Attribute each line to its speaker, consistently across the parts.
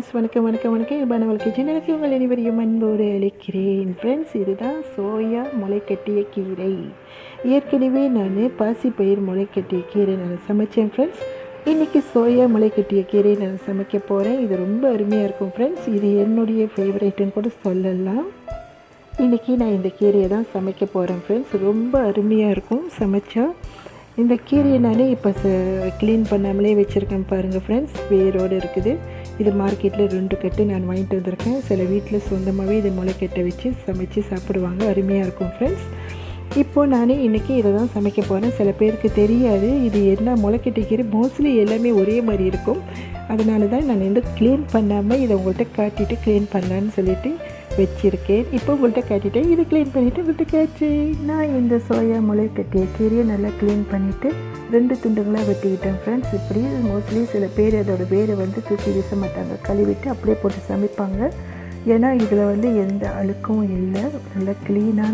Speaker 1: Friends, வணக்கம் வணக்கம் வணக்கம். இயல்பானவளுக்கு சேனலுக்கு உங்கள் அனைவரையும் அன்போடு அழைக்கிறேன். ஃப்ரெண்ட்ஸ், இதுதான் சோயா முளைக்கட்டிய கீரை. ஏற்கனவே நான் பாசிப்பயிர் முளைக்கட்டிய கீரை நான் சமைச்சேன் ஃப்ரெண்ட்ஸ். இன்றைக்கி சோயா முளைக்கட்டிய கீரை நான் சமைக்க போகிறேன். இது ரொம்ப அருமையாக இருக்கும் ஃப்ரெண்ட்ஸ். இது என்னுடைய ஃபேவரேட்டுன்னு கூட சொல்லலாம். இன்றைக்கி நான் இந்த கீரையை தான் சமைக்க போகிறேன் ஃப்ரெண்ட்ஸ். ரொம்ப அருமையாக இருக்கும் சமைச்சா. இந்த கீரையை நான் இப்போ க்ளீன் பண்ணாமலே வச்சுருக்கேன் பாருங்கள் ஃப்ரெண்ட்ஸ். வேரோடு இருக்குது. இது மார்க்கெட்டில் 2 கட்டு நான் வாங்கிட்டு வந்திருக்கேன். சில வீட்டில் சொந்தமாகவே இதை முளைக்கட்டை வச்சு சமைச்சு சாப்பிடுவாங்க. அருமையாக இருக்கும் ஃப்ரெண்ட்ஸ். இப்போது நான் இன்றைக்கி இதை தான் சமைக்க போகிறேன். சில பேருக்கு தெரியாது இது என்ன முளைக்கட்டை கீரை. மோஸ்ட்லி எல்லாமே ஒரே மாதிரி இருக்கும். அதனால தான் நான் க்ளீன் பண்ணாமல் இதை உங்கள்கிட்ட காட்டிட்டு க்ளீன் பண்ணலான்னு சொல்லிவிட்டு வச்சுருக்கேன். இப்போ உங்கள்கிட்ட காட்டிட்டேன். இதை க்ளீன் பண்ணிவிட்டு உங்கள்கிட்ட காய்ச்சி நான் இந்த சோயா முளைக்கட்டிய கீரையை நல்லா க்ளீன் பண்ணிவிட்டு 2 துண்டுகளாக வெட்டிக்கிட்டேன் ஃப்ரெண்ட்ஸ். இப்படி மோஸ்ட்லி சில பேர் அதோடய வேரை தூக்கி வீச மாட்டாங்க, கழுவிட்டு அப்படியே போட்டு சமைப்பாங்க. ஏன்னா இதில் எந்த அழுக்கும் இல்லை. நல்லா க்ளீனான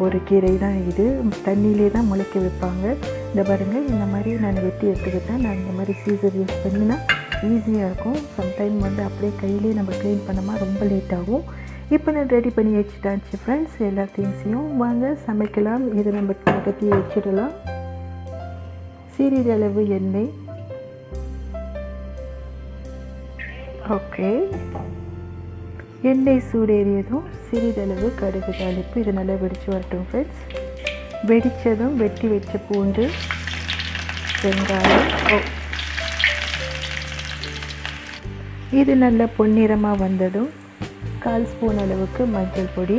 Speaker 1: ஒரு கீரை தான் இது. தண்ணியிலே தான் முளைக்க வைப்பாங்க. இந்த பாருங்கள், இந்த மாதிரி நான் வெட்டி எடுத்துக்கிட்டேன். நான் இந்த மாதிரி சீசர் யூஸ் பண்ணினா ஈஸியாக இருக்கும். சம்டைம் அப்படியே கையிலே நம்ம க்ளீன் பண்ணோமா ரொம்ப லேட் ஆகும். இப்போ நான் ரெடி பண்ணி வச்சுட்டாச்சு ஃப்ரெண்ட்ஸ். எல்லா திங்ஸையும் வாங்க சமைக்கலாம். இதை நம்ம பக்கத்தி வச்சிடலாம். சிறிதளவு எண்ணெய். ஓகே, எண்ணெய் சூடேறியதும் சிறிதளவு கடுகு தாளிப்பு. இது நல்லா வெடித்து வரட்டும் ஃப்ரெண்ட்ஸ். வெடித்ததும் வெட்டி வச்ச பூண்டு, வெங்காயம். இது நல்ல பொன்னிறமாக வந்ததும் 1/4 ஸ்பூன் அளவுக்கு மஞ்சள் பொடி.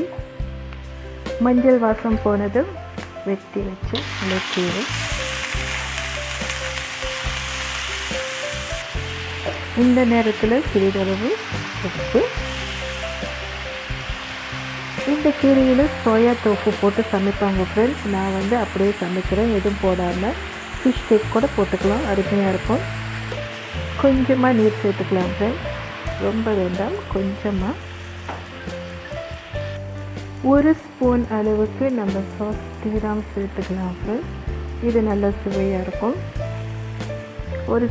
Speaker 1: மஞ்சள் வாசம் போனதும் வெட்டி வச்ச முளைக்கீரை. இந்த நேரத்தில் சிறிதளவு உப்பு. இந்த கீரையில் சோயா டோஃபு போட்டு சமைப்பாங்க ஃப்ரெண்ட்ஸ். நான் அப்படியே சமைக்கிறேன், எதுவும் போடாமல். ஃபிஷ் ஸ்டேக் கூட போட்டுக்கலாம், அருமையாக இருக்கும். கொஞ்சமாக நீர் சேர்த்துக்கலாம் ஃப்ரெண்ட்ஸ், ரொம்ப வேண்டாம், கொஞ்சமாக. 1 ஸ்பூன் அளவுக்கு நம்ம சாஸ் தீராம் சேர்த்துக்கலாம் ஃப்ரெண்ட்ஸ். இது நல்ல சுவையாக இருக்கும். ஒரு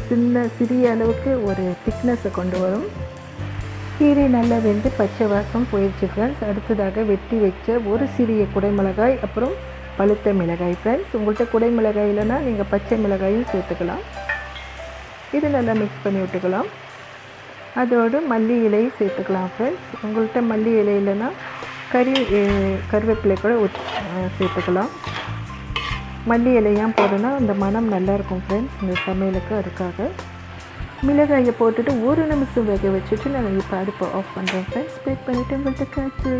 Speaker 1: சிறிய அளவுக்கு ஒரு திக்னஸை கொண்டு வரும். கீரை நல்லா வெந்து பச்சை வாசம் போயிடுச்சு ஃப்ரெண்ட்ஸ். அடுத்ததாக வெட்டி வச்ச ஒரு சிறிய குடைமிளகாய், அப்புறம் பழுத்த மிளகாய் ஃப்ரெண்ட்ஸ். உங்கள்கிட்ட குடைமிளகாய் இல்லைன்னா நீங்கள் பச்சை மிளகாயும் சேர்த்துக்கலாம். இது நல்லா மிக்ஸ் பண்ணி விட்டுக்கலாம். அதோடு மல்லி இலை சேர்த்துக்கலாம் ஃப்ரெண்ட்ஸ். உங்கள்கிட்ட மல்லி இலை இல்லைன்னா கருவேப்பிலை கூட சேர்த்துக்கலாம். மல்லி இலையாக போடணும்னா அந்த மனம் நல்லாயிருக்கும் ஃப்ரெண்ட்ஸ் இந்த சமையலுக்கு. அதுக்காக மிளகாயை போட்டுட்டு 1 நிமிஷம் வேக வச்சுட்டு நான் இப்போ அடுப்பை ஆஃப் பண்ணுறேன் ஃப்ரெண்ட்ஸ். பேக் பண்ணிவிட்டு உங்கள்கிட்ட காய்ச்சி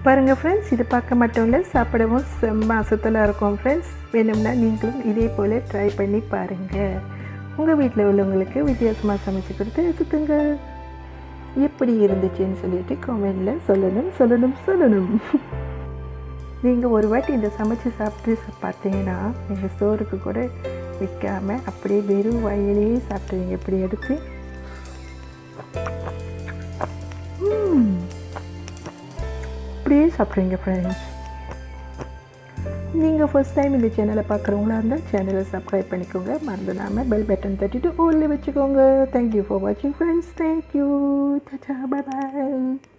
Speaker 1: பாருங்கள் ஃப்ரெண்ட்ஸ். இது பார்க்க மட்டும் இல்லை, சாப்பிடவும் செம்ம அசத்தலாக இருக்கும் ஃப்ரெண்ட்ஸ். வேணும்னா நீங்களும் இதே போல் ட்ரை பண்ணி பாருங்கள். உங்கள் வீட்டில் உள்ளவங்களுக்கு வித்தியாசமாக சமைச்சு கொடுத்து சுத்துங்க. எப்படி இருந்துச்சுன்னு சொல்லிட்டு கமெண்டில் சொல்லணும். நீங்கள் ஒரு வாட்டி இந்த சமைச்சு சாப்பிட்டு பார்த்தீங்கன்னா நீங்கள் சோறுக்கு கூட வைக்காமல் அப்படியே வெறும் வாயிலேயே சாப்பிடுவீங்க. இப்படி எடுத்து அப்படியே சாப்பிடுவீங்க ஃப்ரெண்ட்ஸ். நீங்கள் ஃபர்ஸ்ட் டைம் இந்த சேனலை பார்க்குறவங்களா இருந்தால் சேனலை சப்ஸ்கிரைப் பண்ணிக்கோங்க. மறந்துடாமல் பெல் பட்டன் தட்டிட்டு ஓல்ல வச்சுக்கோங்க. தேங்க்யூ ஃபார் வாட்சிங் friends. Thank you. Tata, bye bye.